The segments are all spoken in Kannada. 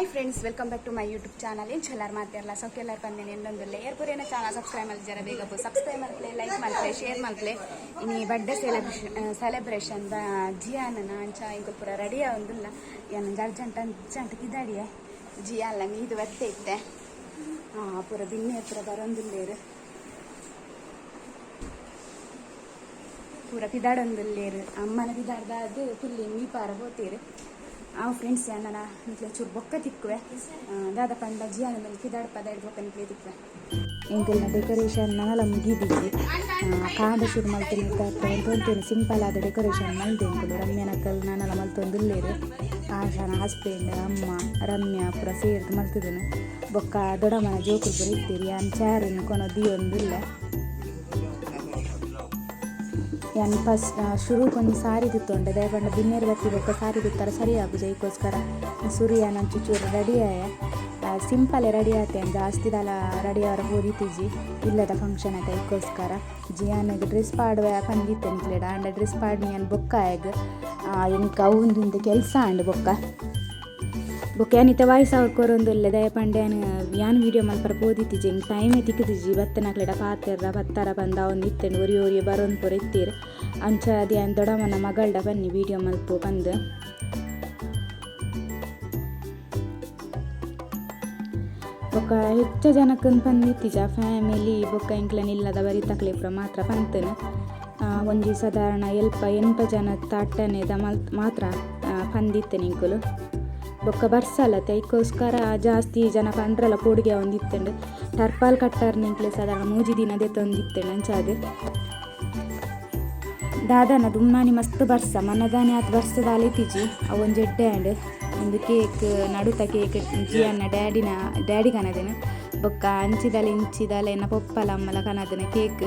Hi friends, welcome back to my YouTube channel. ಏನು ಚೆಲ್ಲಾರು ಮಾತಾಡಲ್ಲ ಸೌಕೆ ಎಲ್ಲರೂ ಬಂದೇನೆ ಇನ್ನೊಂದು ಲೇಯರ್ ಪೂರೇನ ಚಾನಲ್ ಸಬ್ಸ್ಕ್ರೈಬ್ ಮಾಡಿದ್ದಾರೆ. ಬೇಗ ಸಬ್ಸ್ಕ್ರೈಬ್ ಮಾಡ್ತಲೇ, ಲೈಕ್ ಮಾಡ್ತಲೇ, ಶೇರ್ ಮಾಡ್ತಲೇ. ಇನ್ನು ಬರ್ಡೇ ಸೆಲೆಬ್ರೇಷನ್ ಜಿಯಾನ ಅಂಚ ಇಂಕ ಪೂರ ರೆಡಿಯ ಒಂದಿಲ್ಲ ಏನು ಅರ್ಜೆಂಟ್ ಕಿದಾಡಿಯ ಜಿಯಾ ಅಲ್ಲ ಮೀದು ಬತ್ತೆ ಇತ್ತೆ ಪೂರ ಬಿನ್ನೆ ಪೂರ ಬರೊಂದಿಲ್ಲೇರು ಪೂರ ಪಿದಾಡೊಂದಿಲ್ಲೇರು ಅಮ್ಮನ ಪಿದಾಡ್ದ ಅದು ಫುಲ್ಲಿ ಮೀಪಾರ ಹೋತೀರು ಫ್ರೆಂಡ್ಸ್ ನನ್ನ ನಿಕ್ಲೆ ಚೂರು ಬೊಕ್ಕ ತಿಕ್ಕುವೆ ದಾದ ಪಂಡ ಜಿಯಾನ ಮೇಲೆ ಕಿದಾಡ ಪದಾಡಿ ಬೊಕ್ಕ ನಿಕ್ಲೆ ತಿಕ್ಕುವೆ ಎಂಕಲ್ನ ಡೆಕೋರೇಷನ್ ನನಲ ಮುಗಿದಿದ್ವಿ ಕಾಂಡ ಶುರು ಮಲ್ತೀನಿ ತೊಂತೇನೆ ಸಿಂಪಲ್ ಆದ ಡೆಕೋರೇಷನ್ ಮಲ್ತೆ ಎಂಕಲು ರಮ್ಯನಕ್ಕಲ್ ನಾನೆಲ್ಲ ಮಲ್ತೊಂದುಲ್ಲೇರು ಆಶಾನ ಹಸ್ಬೆಂಡ್ ಅಮ್ಮ ರಮ್ಯಾ ಪೂರ ಸೇರ್ದು ಮಲ್ತಿದ್ದೇನೆ ಬೊಕ್ಕ ದೊಡ್ಡಮ್ಮನ ಜೋಕುಲು ಪೂರ ಇರ್ತೀರಿ ಯಾನ್ ಚಾರನ್ನು ಕೊನೋ ದಿಯೊಂದಿಲ್ಲ ಯಾನ್ ಫಸ್ಟ್ ಶುರುಕೊಂದು ಸಾರಿ ತಿತ್ತೊಂಡೆ ದಯಪಂಡ ಬಿನ್ನೇರು ಬತ್ತಿ ಬೊಕ್ಕ ಸಾರಿ ತಿತ್ತರ ಸರಿ ಆಗುದು ಇದಕ್ಕೋಸ್ಕರ ಸುರಿಯಾನ ಚೂರು ರೆಡಿ ಆಯ ಸಿಂಪಲ್ ರೆಡಿ ಆತೆ ಜಾಸ್ತಿ ದಲ ರೆಡಿ ಅವರ ಹೋದಿತ್ತೀಜಿ ಇಲ್ಲದ ಫಂಕ್ಷನ್ ಆಯ್ತು ಇದಕ್ಕೋಸ್ಕರ ಜಿಯಾನಿಗೆ ಡ್ರೆಸ್ ಪಾಡುವ ಪಂದಿತ್ತೆ ನಿಕ್ಲೇಡ ಅಂಡ ಡ್ರೆಸ್ ಪಾಡ್ ನಾನು ಬೊಕ್ಕ ಆಗ ಎಂಕ ಅವಂದು ಕೆಲಸ ಅಂಡ್ ಬೊಕ್ಕ ಏನಿತ್ತ ವಾಯ್ಸ್ ಅವ್ರು ಕೊರೊಂದುಲ್ಲೆ ದಯಪಂಡೆ ಯಾನ್ ವೀಡಿಯೋ ಮಲ್ಪರ ಪೋದಿತ್ತೀಜಿ ಹಿಂಗೆ ಟೈಮೇ ತಿಕ್ಕಿದ್ದೀಜಿ ಬತ್ತನಕ್ಲೆಡ ಪಾತೆರ್ರ ಬತ್ತಾರ ಬಂದ ಅವ್ನು ಇತ್ತೇನು ಒರಿ ಬರೋನ್ ಪೂರ ಇತ್ತೀರು ಅಂಚ ಅದೇನು ದೊಡ್ಡಮ್ಮನ ಮಗಳ್ಡ ಬನ್ನಿ ವೀಡಿಯೋ ಮಲ್ಪು ಬಂದು ಬೊಕ್ಕ ಹೆಚ್ಚು ಜನಕ್ಕನ್ನು ಬಂದಿತ್ತೀಜ ಫ್ಯಾಮಿಲಿ ಬೊಕ್ಕ ಇಂಕ್ಲನಿಲ್ಲದ ಬರೀ ತಕ್ಲೇಪ್ರ ಮಾತ್ರ ಪಂತನು ಒಂಜಿ ಸಾಧಾರಣ ಎನ್ಪ ಜನ ತಟ್ಟನೆದ ಮಾತ್ರ ಪಂದಿತ್ತೇನೆ ಇಂಕುಲು ಬೊಕ್ಕ ಬರ್ಸಲ್ಲತ್ತೆ ಅದಕ್ಕೋಸ್ಕರ ಜಾಸ್ತಿ ಜನ ಪಂಡ್ರಲ್ಲ ಪೋಡಿಗೆ ಒಂದಿತ್ತಂಡು ಟರ್ಪಾಲ್ ಕಟ್ಟಾರ್ ನಿಂಕ್ಲೆ ಸಾಧಾರಣ 3 ದಿನದೇ ತಂದಿತ್ತಂಡು ಅಂಚಾದು ದಾದಾನ ದುಮ್ಮಾನಿ ಮಸ್ತ್ ಬರ್ಸ ಮನದಾನೆ ಆತು ಬರ್ಸದ ಅಲಿತಿಜಿ ಅವೊಂದು ಜಡ್ಡೆ ಆ್ಯಂಡ್ ಒಂದು ಕೇಕ್ ನಡುತ ಕೇಕ್ ಜಿಯನ್ನ ಡ್ಯಾಡಿ ಕನದೇನು ಬೊಕ್ಕ ಇಂಚಿದಲ ಎನ್ನ ಪೊಪ್ಪಲ ಅಮ್ಮಲ ಕನದನ ಕೇಕ್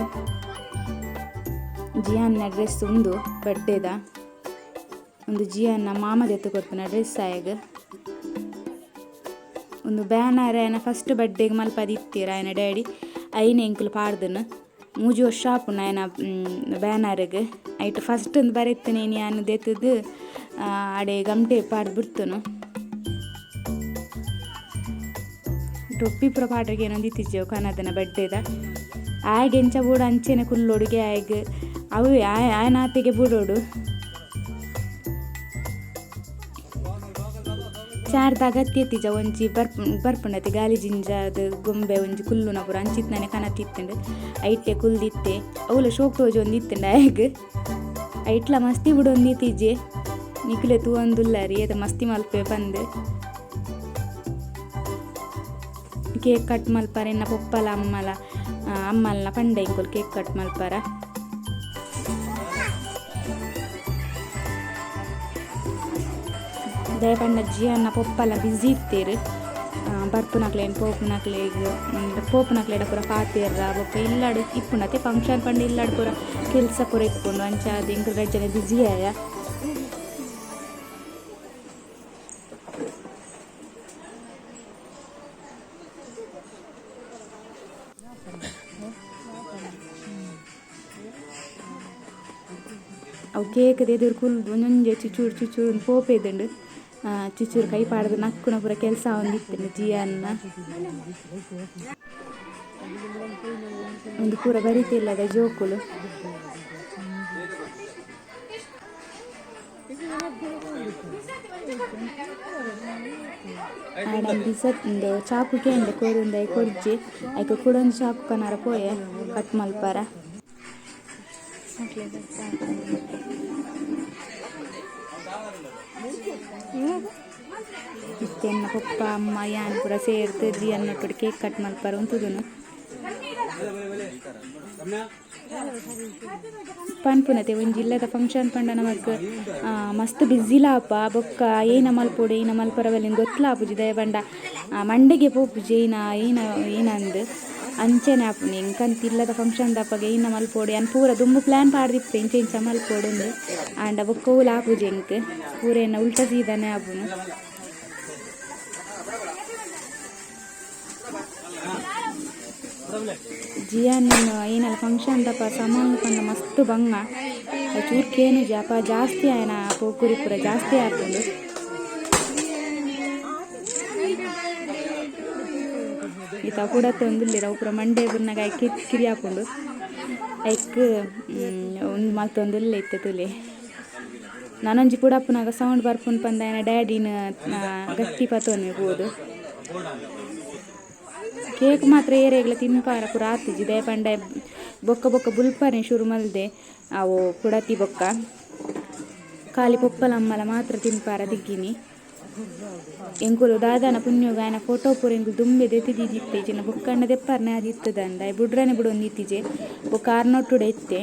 ಜಿಯನ್ನ ಡ್ರೆಸ್ ಒಂದು ಬರ್ಡೇದ ಒಂದು ಜಿಯನ್ನ ಮಾಮದ ಎತ್ತು ಕೊಡ್ತಾನೆ ಡ್ರೆಸ್ ಆಯಾಗ ಒಂದು ಬ್ಯಾನರ್ ಆಯ್ನ ಫಸ್ಟ್ ಬರ್ಡೇಗೆ ಮಲ್ಪದ ಇತ್ತೀರ ಆಯ್ನ ಡ್ಯಾಡಿ ಐನ ಎಂಕುಲು ಪಾಡ್ದನು 3 ವರ್ಷ ಆಪುನ ಆಯ್ನ ಬ್ಯಾನರ್ಗೆ ಐಟ್ ಫಸ್ಟ್ ಒಂದು ಬರೀತೇನೆ ನಾನು ದೆತ್ತದು ಅಡೆ ಗಮಟೆ ಪಾಡ್ದು ಬಿಡ್ತನು ಟೊಪ್ಪಿ ಪುರ ಪಾಡ್ರಿಗೆ ಏನೊಂದು ಇತ್ತೀಜೆವು ಕನದನ ಬರ್ಡೇದ ಆಗ ಎಂಚ ಬೂಡು ಅಂಚೆನೆ ಕುಲ್ಲೊಡುಗೆ ಆಗ ಅವು ಆಯ್ನ ಆತೆಗೆ ಬೂಡೋಡು ಚಾರ್ದ ಅಗತ್ಯ ಎತ್ತಿಜ ಒಂಜಿ ಬರ್ಪುಂಡತೆ ಗಾಲಿ ಜಿಂಜದ ಗೊಂಬೆ ಒಂಜಿ ಕುಲ್ಲುನ ಪೂರ ಅಂಚಿತ್ನಾನೆ ಕನತಿತ್ತಂಡು ಐಟೆ ಕುಲ್ದಿತ್ತೆ ಅವಳ ಶೋಕ್ ತೋಜಿ ಒಂದು ಇತ್ತಂಡು ಆಗ ಐಟ್ಲ ಮಸ್ತಿ ಬಿಡೊಂದು ಇತ್ತೀಜೆ ನಿಕ್ಲೆ ತೂವೊಂದುಲ್ಲ ರೀ ಅದು ಮಸ್ತಿ ಮಲ್ಪೆ ಬಂದು ಕೇಕ್ ಕಟ್ ಮಲ್ಪಾರ ಎನ್ನ ಪೊಪ್ಪಲ ಅಮ್ಮಲ್ನ ಪಂಡ ಇಂಕೊಲ್ ಕೇಕ್ ಕಟ್ ಮಲ್ಪಾರ ದಯಪಂಡ ಜಿಯನ್ನ ಪೊಪ್ಪಲ್ಲ ಬಿಸಿ ಇರ್ತೀರು ಬರ್ಪುನಕ್ಲೇನು ಪೋಪುನಕ್ಲೇಡ ಪೂರ ಪಾತೇರ್ರ ಬೊಕ್ಕ ಇಲ್ಲಾಡು ಇಪ್ಪುಂಡತೆ ಫಂಕ್ಷನ್ ಪಂಡ ಇಲ್ಲಾಡು ಪೂರ ಕೆಲಸ ಪೂರ ಇಪ್ಪುಂಡು ಅಂಚ ಅದು ಇಂಕ ರಜನೆ ಬಿಸಿ ಆಯ ಅವು ಕೇಕ್ ಎದುರು ಕುಲ್ದು ಒಂದೊಂದೇ ಚುಚೂರು ಪೋಪೆದುಂಡು ಚುಚೂರು ಕೈ ಪಾಡ್ದು ನಕ್ಕುನ ಪೂರ ಕೆಲಸ ಒಂದಿತ್ತಂಡು ಜಿಯನ್ನ ಒಂದು ಪೂರ ಬರೀತಿಲ್ಲದ ಜೋಕುಲು ಒಂದು ಚಾಕು ಕೇಂದ್ರ ಕೋರಿಂದ ಕೊರ್ಜಿ ಆಯ್ಕೆ ಕೂಡೊಂದು ಚಾಕು ಕನಾರ ಪೋಯೆ ಕಟ್ ಮಲ್ಪಾರ ಇತ್ತೆನ್ನ ಪಪ್ಪ ಅಮ್ಮ ಯಾನ್ ಪೂರ ಸೇರ್ತು ಜಿಯನ್ನೊಟ್ಟು ಕೇಕ್ ಕಟ್ ಮಲ್ಪಾರ ಉಂತುದನು ಪನ್ಪುನತೆ ಒಂಜಿ ಇಲ್ಲದ ಫಂಕ್ಷನ್ ಪಂಡ ನಮಕ್ ಮಸ್ತ್ ಬಿಸಿಲಾಪ ಬೊಕ್ಕ ಏನ ಮಲ್ಪೋಡು ಏನ ಮಲ್ಪರವಲ್ಲಿಂದ ಗೊತ್ತಲಾಪುಜಿ ದಯ ಬಂಡ ಮಂಡೆಗೆ ಪೋಪುಜಿ ಏನಂದು ಅಂಚೆನೆ ಆಪುನಿ ಇಂಕಂತ ಇಲ್ಲದ ಫಂಕ್ಷನ್ ದಪ್ಪಗೆ ಇನ್ನ ಮಲ್ಪೋಡು ಅನ್ ಪೂರ ದುಂಬು ಪ್ಲ್ಯಾನ್ ಪಾಡ್ದಿಪ್ಪೆ ಇಂಚ ಮಲ್ಪೋಡು ಆಂಡ ಬೊಕ್ಕವುಲು ಆಪುಜಿ ಇಂಕ್ ಪೂರ ಎನ್ನ ಉಲ್ಟ ಸೀದಾನೆ ಆಪುನು ಜಿಯಾನ್ ಏನಲ್ಲ ಫಂಕ್ಷನ್ ದಪ್ಪ ಸಾಮಾನು ಪಂಡ ಮಸ್ತ್ ಬಂಗ ಚೂರ್ಕೇನು ಜಾಪ ಜಾಸ್ತಿ ಆಯ್ನ ಪೋಕುರಿ ಪೂರ ಜಾಸ್ತಿ ಆಪುಂಡು ಈತ ಕೂಡ ತೊಂದಿಲ್ಲ ಪೂರ ಮಂಡೆ ಬುರ್ನಾಗ ಐಕೆ ಕಿರಿ ಹಾಕೊಂಡು ಐಕ್ ಒಂದು ಮಲ್ತೊಂದಿಲ್ಲ ಇತ್ತೆ ತುಲೆ ನಾನೊಂಜಿ ಪುಡಪ್ಪನಾಗ ಸೌಂಡ್ ಬರ್ಪುನ್ ಪಂದ ಏನ ಡ್ಯಾಡಿನ ಗಟ್ಟಿ ಪತೋನೆ ಬೋದು ಕೇಕ್ ಮಾತ್ರ ಏರೆಗ್ಲ ತಿನ್ಪಾರ ಪೂರ ಆತಿಜಿ ದೇ ಪಂಡ ಬೊಕ್ಕ ಬೊಕ್ಕ ಬುಲ್ಪನೆ ಶುರು ಮಲ್ದೆ ಅವು ಪುಡತಿ ಬೊಕ್ಕ ಖಾಲಿ ಪೊಪ್ಪಲಮ್ಮಲ ಮಾತ್ರ ತಿನ್ಪಾರ ದಿಗ್ಗಿನಿ ಎಂಕುಲು ದಾದಾನ ಪುಣ್ಯೋಗ ಆಯನ ಫೋಟೋ ಪೂರ ಎಂಕುಲು ದುಂಬೆ ದೆತ್ತಿದ್ದಿತ್ತೆ ಇಜ್ಜಿನ ಬೊಕ್ಕಂಡ ದೆಪ್ಪರ್ನೆ ಅದು ಇತ್ತದಂಡ ಬುಡ್ರನೆ ಬಿಡೊಂದು ಇತ್ತಿಜೆ ಬೊಕ್ಕ ಆರ್ನೊಟ್ಟುಡೆ ಇತ್ತೆ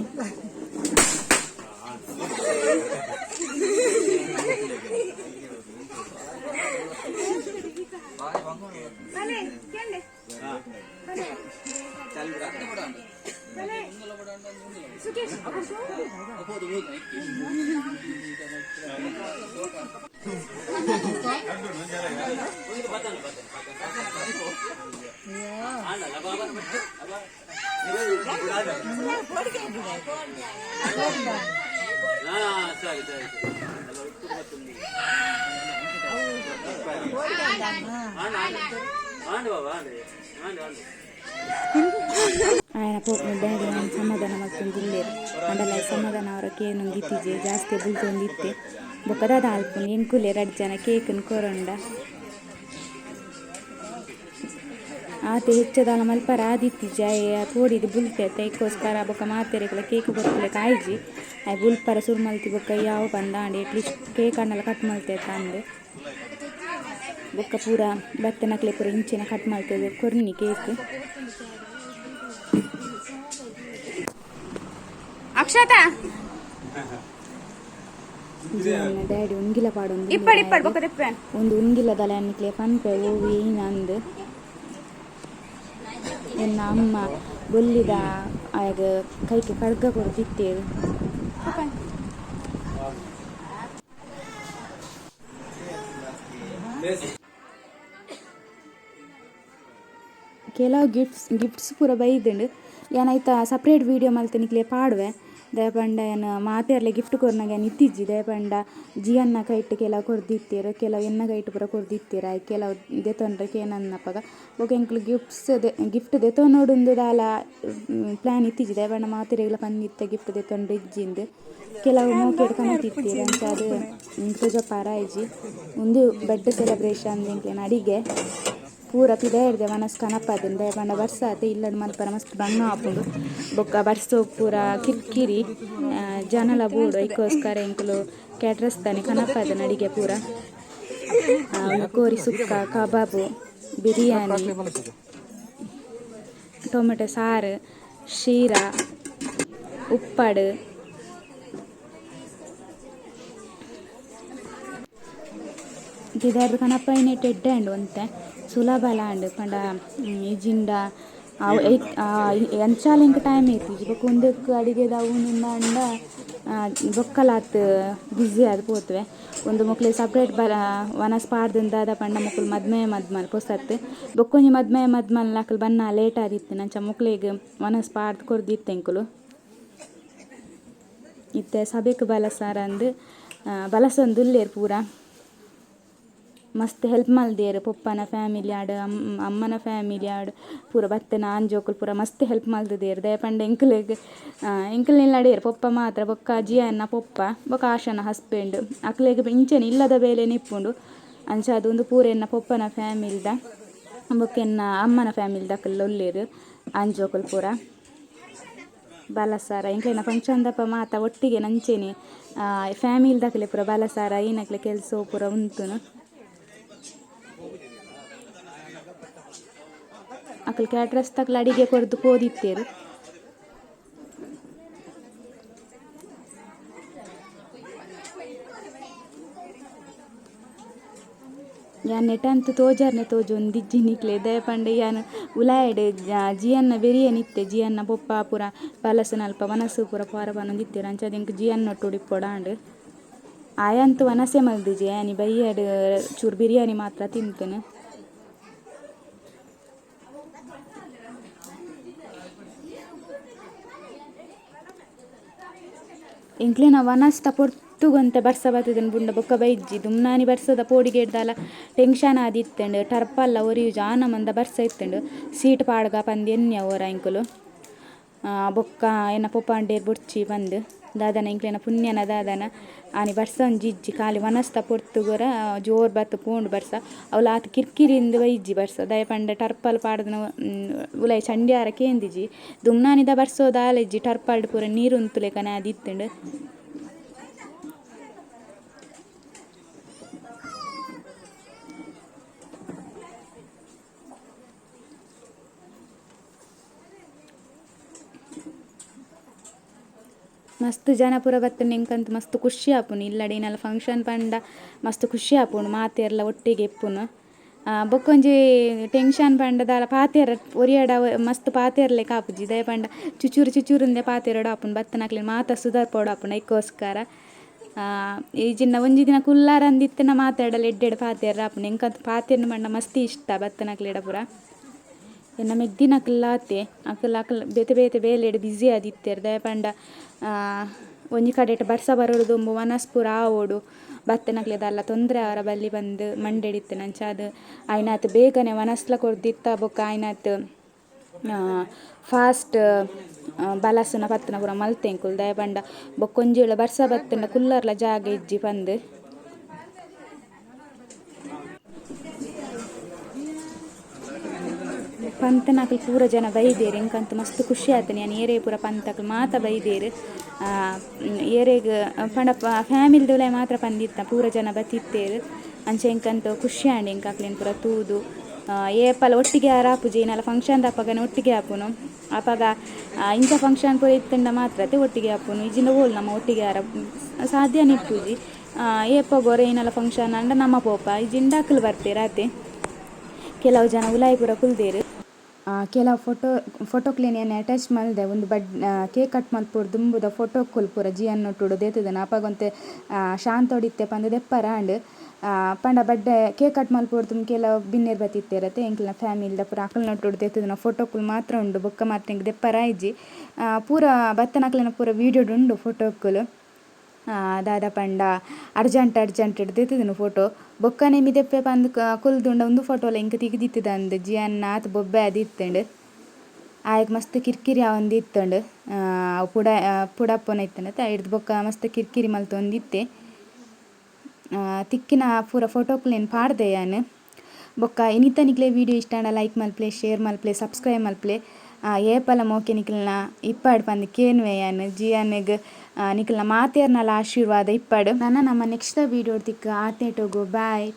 ఆయన ಡ್ಯಾಡಿ ನಾನು ಸಮಾಧಾನ ಮಾಡ್ಕೊಂದಿಲ್ಲೇರು ಅಂಡಲ್ಲ ಸಮಾಧಾನ ಅವರಕ್ಕೆ ಏನೊಂದು ಇತ್ತಿಜೆ ಜಾಸ್ತಿ ಬುಲ್ತೊಂದಿತ್ತೆ ಬೊಕ್ಕದಾದ ಅಲ್ಪುನ್ ಎಂಕುಲೆ 2 ಜನ ಕೇಕನ್ನು ಕೊರಂಡ ಆತೆ ಹೆಚ್ಚದಾಲ ಮಲ್ಪರ ಆದಿತ್ತಿಜೆ ತೋಡಿದು ಬುಲ್ತೆ ತೈಕೋಸ್ಕರ ಬೊಕ್ಕ ಮಾತೆರೆಗಳ ಕೇಕ್ ಬೊಕ್ಕಲೆ ಕಾಯ್ಜಿ ಆಯ್ ಬುಲ್ಪರ ಸುರು ಮಲ್ತಿ ಬೊಕ್ಕ ಯಾವ ಬಂದಾಂಡೆ ಎಟ್ಲೀಸ್ಟ್ ಕೇಕ್ ಅನ್ನೆಲ್ಲ ಕಟ್ ಮಲ್ತೆ ತಂದು ಬೊಕ್ಕ ಪೂರ ಬತ್ತನಕ್ಲೆ ಪೂರ ಇಂಚಿನ ಕಟ್ ಮಾಡ್ತೇವೆ ಕೊರ್ನಿ ಕೇಕ್ ಅಕ್ಷತಾ ಡ್ಯಾಡಿ ಉಂಗಿಲ ಪಾಡೊಂದು ಒಂದು ಉಂಗಿಲದಲ್ಲ ಅನ್ನಕ್ಲೆ ಪನ್ಪೆ ಓವಿ ನಂದು ಎನ್ನ ಅಮ್ಮ ಬೊಲ್ಲಿದ ಆಗ ಕೈಗೆ ಕಡ್ಗ ಕೊಡ್ತಿತ್ತೇರು ಕೆಲವು ಗಿಫ್ಟ್ಸ್ ಪೂರ ಬೈದುಂಡು ಏನಾಯ್ತಾ ಸಪ್ರೇಟ್ ವೀಡಿಯೋ ಮಲ್ತನಿಕ್ಲೆ ಪಾಡುವೆ ದಯಪಂಡ ಏನು ಮಾತೆರ್ಲೆ ಗಿಫ್ಟ್ ಕೊರ್ನಾಗ ಏನು ಇತ್ತಿಜ್ಜಿ ದಯಪಂಡ ಜಿಯನ್ನ ಕೈಟ್ ಕೆಲವು ಕೊರ್ದಿತ್ತೀರು ಕೆಲವು ಎನ್ನ ಕೈಟ್ ಪೂರ ಕೊರ್ದಿತ್ತೀರ ಕೆಲವು ದೆತೊಂಡ್ರಕ್ಕೆ ಏನನ್ನಪ್ಪಗ ಓಕೆ ಎಂಕ್ಲು ಗಿಫ್ಟ್ ದೆತೊನೋಡುಂದು ದಾಲ ಪ್ಲ್ಯಾನ್ ಇತ್ತಿಜ್ಜಿ ದಯಪಂಡ ಮಾತೆರೆಗ್ಲ ಪಂದಿತ್ತ ಗಿಫ್ಟ್ ದೆತೊಂಡು ಇಜ್ಜಿಂದು ಕೆಲವು ಮೋಕೆಡ್ ಕಮತಿತ್ತೀರ ಅಂತ ಅದು ತುಜಪಾರ ಇಜ್ಜಿ ಒಂದು ಬೆಡ್ ಸೆಲೆಬ್ರೇಷನ್ ಎಂಕ್ಲೇನು ಅಡಿಗೆ ಪೂರ ಪಿದೆ ಹಿಡ್ದೆ ಮನಸ್ಸು ಕನಪದನ್ ದಯಪಂಡ ಬರ್ಸ ಆತ ಇಲ್ಲಡ್ ಮಲ್ಪರ ಮಸ್ತ್ ಬಣ್ಣ ಹಾಪುಂಡು ಬೊಕ್ಕ ಬರ್ಸೋ ಪೂರ ಕಿರ್ಕಿರಿ ಜನಲ ಬೋಡು ಐಕೋಸ್ಕರ ಎಂಕುಲು ಕ್ಯಾಟ್ರಸ್ತಾನೆ ಕನಪದನ್ ಅಡಿಗೆ ಪೂರ ಕೋರಿ ಸುಕ್ಕ ಕಬಾಬು ಬಿರಿಯಾನಿ ಟೊಮೆಟೊ ಸಾರು ಶೀರಾ ಉಪ್ಪಡು ಗಿದಾರ್ದು ಕನಪ ಇನ್ನೆಟ್ಟು ಎಡ್ಡೆ ಅಂತೆ ಸುಲಭ ಲ್ಯಾಂಡ್ ಪಂಡ ಇಜಿಂಡ ಎಂಚಾಲಿಂಕ ಟೈಮ್ ಐತಿ ಬೊಕ್ಕ ಒಂದಕ್ಕೆ ಅಡಿಗೆದ ಅವನಿಂದ ಬೊಕ್ಕಲಾತ್ ಬ್ಯುಸಿ ಅದು ಪೋತ್ವೆ ಒಂದು ಮಕ್ಳಿಗೆ ಸಪ್ರೇಟ್ ವನಸ್ ಪಾಡ್ದಿಂದ ಅದ ಪಂಡ ಮಕ್ಕಳು ಮದ್ಮಲ್ ಪೊಸತ್ ಬೊಕ್ಕೊಂಜಿ ಮದ್ಮಲ್ ನಾಕಲ್ ಬನ್ನ ಲೇಟ್ ಆದಿತ್ತು ನಂಚ ಮಕ್ಳಿಗೆ ವನಸ್ ಪಾಡ್ದು ಕೊರ್ದಿತ್ತು ಎಂಕುಲು ಇತ್ತೆ ಸಭೆಗೆ ಬಲಸಾರ ಅಂದು ಬಲಸೊಂದು ಉಲ್ಲೇರು ಪೂರ ಮಸ್ತ್ ಹೆಲ್ಪ್ ಮಲ್ದೇರು ಪೊಪ್ಪನ ಫ್ಯಾಮಿಲಿ ಆಡು ಅಮ್ಮನ ಫ್ಯಾಮಿಲಿ ಆಡು ಪೂರ ಬತ್ತನ ಆಂಜೋಕುಲು ಪೂರ ಮಸ್ತ್ ಹೆಲ್ಪ್ ಮಲ್ತದೇರು ದಯಪಂಡ ಎಂಕಲ್ನೆಲ್ಲ ಅಡೇರು ಪೊಪ್ಪ ಮಾತ್ರ ಬೊಕ್ಕ ಜಿಯನ್ನ ಪೊಪ್ಪ ಬೊಕ್ಕ ಆಶನ ಹಸ್ಬೆಂಡ್ ಅಕ್ಲೆಗೆ ಇಂಚೆನೆ ಇಲ್ಲದ ಬೇಲೆ ನಿಪ್ಪುಂಡು ಅಂಚ ಅದೊಂದು ಪೂರ ಎನ್ನ ಪೊಪ್ಪನ ಫ್ಯಾಮಿಲಿದ ಬೊಕ್ಕ ಎನ್ನ ಅಮ್ಮನ ಫ್ಯಾಮಿಲಿದ ಅಕ್ಕಲ್ಲ ಒಲ್ಲೇರು ಆಂಜೋಕುಲು ಪೂರ ಬಲಸಾರ ಎಂಕ್ಲೆನ ಫಂಕ್ಷನ್ದಪ್ಪ ಮಾತ ಒಟ್ಟಿಗೆ ನಂಚೆನೆ ಫ್ಯಾಮಿಲಿದಕ್ಲೆ ಪೂರ ಬಲಸಾರ ಏನಕ್ಲೆ ಕೆಲಸ ಪೂರ ಉಂತುನು ಅಕ್ಕಲ್ ಕ್ಯಾಟ್ರಸ್ ತಕ್ಲ ಅಡಿಗೆ ಕೊರ್ದು ಪೋದಿತ್ತೇರು ಯಾನ್ ನೆಟಂತ ತೋಜಾರ್ನೆ ತೋಜೊಂದು ದಿಜ್ಜಿನಿಕ್ಲೆ ದಯಪಂಡ ಯಾನ್ ಉಲಾಯಡ್ ಜಿಯನ್ನ ಬೆರಿಯನಿತ್ತೆ ಜಿಯನ್ನ ಪೊಪ್ಪ ಪೂರ ಬಲಸು ನಲ್ಪ ವನಸು ಪೂರ ಪಾರ ಬನ್ನೊಂದಿತ್ತೇರು ಅಂಚಾದ ಇಂಕ ಜಿಯನ್ನೊಟ್ಟು ಉಡಿಪೊಡಾಂಡ್ ಆಯಂತು ವನಸೆ ಮಲ್ದಿಜೆ ಆನಿ ಬೈಯಡ್ ಚೂರು ಬಿರಿಯಾನಿ ಮಾತ್ರ ತಿಂತನು ಇಂಕ್ಲಿನ ವನಸ್ತ ಪೊರ್ತುಗೊಂತೆ ಬರ್ಸ ಬತ್ತದನ್ ಬುಂಡ ಬೊಕ್ಕ ಬೈಜ್ಜಿ ದುಮ್ನಾನಿ ಬರ್ಸದ ಪೋಡಿಗೆ ಇಡ್ದಾಲ ಟೆನ್ಷನ್ ಆದಿತ್ತಂಡು ಟರ್ಪಲ್ಲ ಒರಿಯು ಜಾನ ಮಂದ ಬರ್ಸ ಇತ್ತಂಡು ಸೀಟ್ ಪಾಡ್ಗ ಪಂದು ಎನ್ನಿ ಅವರ ಇಂಕುಲು ಬೊಕ್ಕ ಎನ್ನ ಪೊಪಾಂಡೇರ್ ಬುಡ್ಚಿ ಬಂದು ದಾದನ ಇಂಕ್ಲಿನ ಪುಣ್ಯನ ದಾದನ ಆನಿ ಬರ್ಸ ಒಂಜಿಜ್ಜಿ ಖಾಲಿ ವನಸ್ತ ಪೊರ್ತುಗೊರ ಜೋರ್ ಬತ್ತು ಪೋಂಡು ಬರ್ಸ ಅವಳು ಆತ ಕಿರ್ಕಿರಿಂದ ಬೈಜ್ಜಿ ಬರ್ಸ ದಯ ಪಂಡ ಟರ್ಪಲ್ ಪಾಡ್ದನ ಉಲೈ ಚಂಡ್ಯಾರ ಕೇಂದಿಜಿ ದುಮ್ನಾನಿದ ಬರ್ಸೋದಾಲೆಜ್ಜಿ ಟರ್ಪಲ್ಡ್ ಪೂರ ನೀರು ಉಂತುಲೆಕನೆ ಆದಿತ್ತಂಡು. ಮಸ್ತ್ ಜನ ಪೂರ ಬತ್ತುಂಡು ಎಂಕಂತ ಮಸ್ತ್ ಖುಷಿ ಆಪುನು ಇಲ್ಲಡಿನಲ್ಲ ಫಂಕ್ಷನ್ ಪಂಡ ಮಸ್ತ್ ಖುಷಿ ಆಪುಂಡು ಮಾತೆರ್ಲ ಒಟ್ಟಿಗೆ ಎಪ್ಪುನು ಬೊಕ್ಕೊಂಜಿ ಟೆನ್ಷನ್ ಪಂಡದಾಲ ಪಾತೆರ ಒರಿಯಾಡ ಮಸ್ತ್ ಪಾತೆರ್ಲೆ ಕಾಪುಜಿ ದಯ ಪಂಡ ಚುಚೂರು ಚುಚೂರುಂದೆ ಪಾತೆರಡು ಆಪುಂಡು ಬತ್ತನಕ್ಲೆ ಮಾತ ಸುಧಾರ್ಪೋಡು ಆಪುಂಡು ಐಕೋಸ್ಕರ ಈಜಿನ ಒಂಜಿ ದಿನ ಕುಲ್ಲಾರ ಅಂದಿತ್ತಿನ ಮಾತಾಡಲು ಎಡ್ಡೆಡು ಪಾತೆರ ಆಪುಂಡು ಎಂಕಂತ ಪಾತೆರ್ನ ಪಂಡ ಮಸ್ತ್ ಇಷ್ಟ ಬತ್ತನಕ್ಲೆಡ ಪೂರ ಎನ್ನ ಮೆಗ್ದಿನ ಅಕ್ಲಾತೆ ಅಕ್ಲ ಬೇತೆ ಬೇತೆ ಬೇಲೆಡ್ ಬ್ಯುಸಿ ಆದಿತ್ತೆರ್ ದಯ ಪಂಡ ಒಂಜಿ ಕಡೆಟ್ ಬರ್ಸ ಬರೋಡು ದುಂಬು ಮನಸ್ ಪೂರ ಆವೋಡು ಬತ್ತನಕ್ಲೆದಲ್ಲ ತೊಂದರೆ ಅವರ ಬಲ್ಲಿ ಬಂದು ಮಂಡೆಡಿತ್ತೆ ನಂಚ ಅದು ಆಯ್ನಾತ್ ಬೇಗನೆ ಮನಸ್ಲ ಕೊರ್ದಿತ್ತ ಬೊಕ್ಕ ಆಯ್ನಾತ್ ಫಾಸ್ಟ್ ಬಲಸುನ ಪತ್ತನ ಪೂರ ಮಲ್ತೆಂಕುಲು ದಯ ಪಂಡ ಬೊಕ್ಕೊಂಜಿಳ ಬರ್ಸ ಬತ್ತಂಡ ಕುಲ್ಲರ್ಲ ಜಾಗ ಇಜ್ಜಿ ಪಂದು ಪಂತನಕ್ಲು ಪೂರ ಜನ ಬೈದೇರು ಎಂಕಂತ ಮಸ್ತ್ ಖುಷಿ ಆತನಿ ನಾನು ಏರೇ ಪೂರ ಪಂತಕ್ಲು ಮಾತ ಬೈದೇರು ಏರೆಗ್ ಪಂಡ ಫ್ಯಾಮಿಲಿದೊಲೆ ಮಾತ್ರ ಪಂದಿತ್ತ ಪೂರ ಜನ ಬತ್ತಿತ್ತೇರು ಅಂಚೆ ಎಂಕಂತ ಖುಷಿ ಆಂಡ್ ಎಂಕಾಕ್ಲೇನು ಪೂರ ತೂದು ಏಪಲ ಒಟ್ಟಿಗೆ ಆರಾಪುಜಿ ಏನಲ್ಲ ಫಂಕ್ಷನ್ ಅಪ್ಪಗನೆ ಒಟ್ಟಿಗೆ ಆಪುನು ಅಪಗ ಇಂಚ ಫಂಕ್ಷನ್ ಪೂರ ಇತ್ತಂಡ ಮಾತ್ರ ಒಟ್ಟಿಗೆ ಆಪುನು ಇಜಿಂದ ಹೋಲ್ ನಮ್ಮ ಒಟ್ಟಿಗೆ ಆರ ಸಾಧ್ಯ ನಿಪ್ಪುಜಿ ಏಪ ಗೊರೆ ಏನಲ್ಲ ಫಂಕ್ಷನ್ ಅಂಡ ನಮ್ಮ ಪೋಪ ಇಜಿಂದ ಅಕ್ಕಲು ಬರ್ತೇರು ಅತ್ತೆ ಕೆಲವು ಜನ ಉಲಾಯಿ ಪೂರ ಕುಲ್ದೇರು ಕೆಲವು ಫೋಟೋಕ್ಲೇನು ಏನು ಅಟ್ಯಾಚ್ ಮಲ್ದೆ ಒಂದು ಕೇಕ್ ಕಟ್ ಮಲ್ಪುರು ದುಂಬುದ ಫೋಟೋಕ್ಕುಲು ಪೂರ ಜಿಯನ್ನೊಟ್ಟುಡು ದೇತದನ ಅಪಗೊಂತೆ ಶಾಂತ ಹೊಡಿತ್ತೆ ಪಂದು ದೆಪ್ಪರ ಆಂಡ್ ಪಂಡ ಬಡ್ಡೆ ಕೇಕ್ ಕಟ್ ಮಲ್ಪುರು ತುಂಬ ಕೆಲವು ಬಿನ್ನೇರು ಬತ್ತಿತ್ತೇರತ್ತೆ ಎಂಕ್ಲಿನ ಫ್ಯಾಮಿಲಿದ ಪೂರ ಅಕಲ್ನೊಟ್ಟುಡು ದೇತದನ ಫೋಟೋಕ್ಕುಲು ಮಾತ್ರ ಉಂಡು ಬೊಕ್ಕ ಮಾತ್ರ ಎಂಕ್ ದೆಪ್ಪರ ಇಜ್ಜಿ ಪೂರ ಬತ್ತನಕ್ಲಿನ ಪೂರ ವೀಡಿಯೋಡು ಉಂಡು ಫೋಟೋಕ್ಕುಲು ದಾದ ಪಂಡ ಅರ್ಜೆಂಟ್ ಇಡ್ದಿತ್ತಿದನು ಫೋಟೋ ಬೊಕ್ಕನೆ ಮಿದೆಪ್ಪೆ ಪಂದು ಕುಲ್ದುಂಡ ಒಂದು ಫೋಟೋಲ ಇಂಕ ತೆಗ್ದಿತ್ತದ ಅಂದು ಜಿಯನ್ನ ಆತ ಬೊಬ್ಬೆ ಅದಿತ್ತಂಡು ಆಯ್ಕೆ ಮಸ್ತ್ ಕಿರಿಕಿರಿ ಅವಂದು ಇತ್ತಂಡು ಪುಡಪ್ಪನ ಇತ್ತಂಡ ಹಿಡ್ದು ಬೊಕ್ಕ ಮಸ್ತ್ ಕಿರಿಕಿರಿ ಮಲ್ತು ಒಂದಿತ್ತೆ ತಿಕ್ಕಿನ ಪೂರ ಫೋಟೋಕ್ಲೇನು ಪಾಡ್ದೆ ಯಾನು ಬೊಕ್ಕ ಇನಿತನಿಕ್ಲೆ ವೀಡಿಯೋ ಇಷ್ಟ ಅಂಡ ಲೈಕ್ ಮಲ್ಪ್ಲೆ ಶೇರ್ ಮಲ್ಪ್ಲೆ ಸಬ್ಸ್ಕ್ರೈಬ್ ಮಲ್ಪ್ಲೆ ಏಪಲ ಮೋಕೆ ನಿಕ್ಲನ ಇಪ್ಪಾಡು ಪಂದು ಕೇನ್ವೆ ಯಾನು ಜಿಯನ್ನಿಗೆ ನಿಕ್ಲನ ಮಾತೇರ್ನಲ ಆಶೀರ್ವಾದ ಇಪ್ಪಾಡು ನನ್ನ ನಮ್ಮ ನೆಕ್ಸ್ಟ್ ವೀಡಿಯೋ ತಿಕ್ಕ ಆತೇಟೋಗು ಬಾಯ್.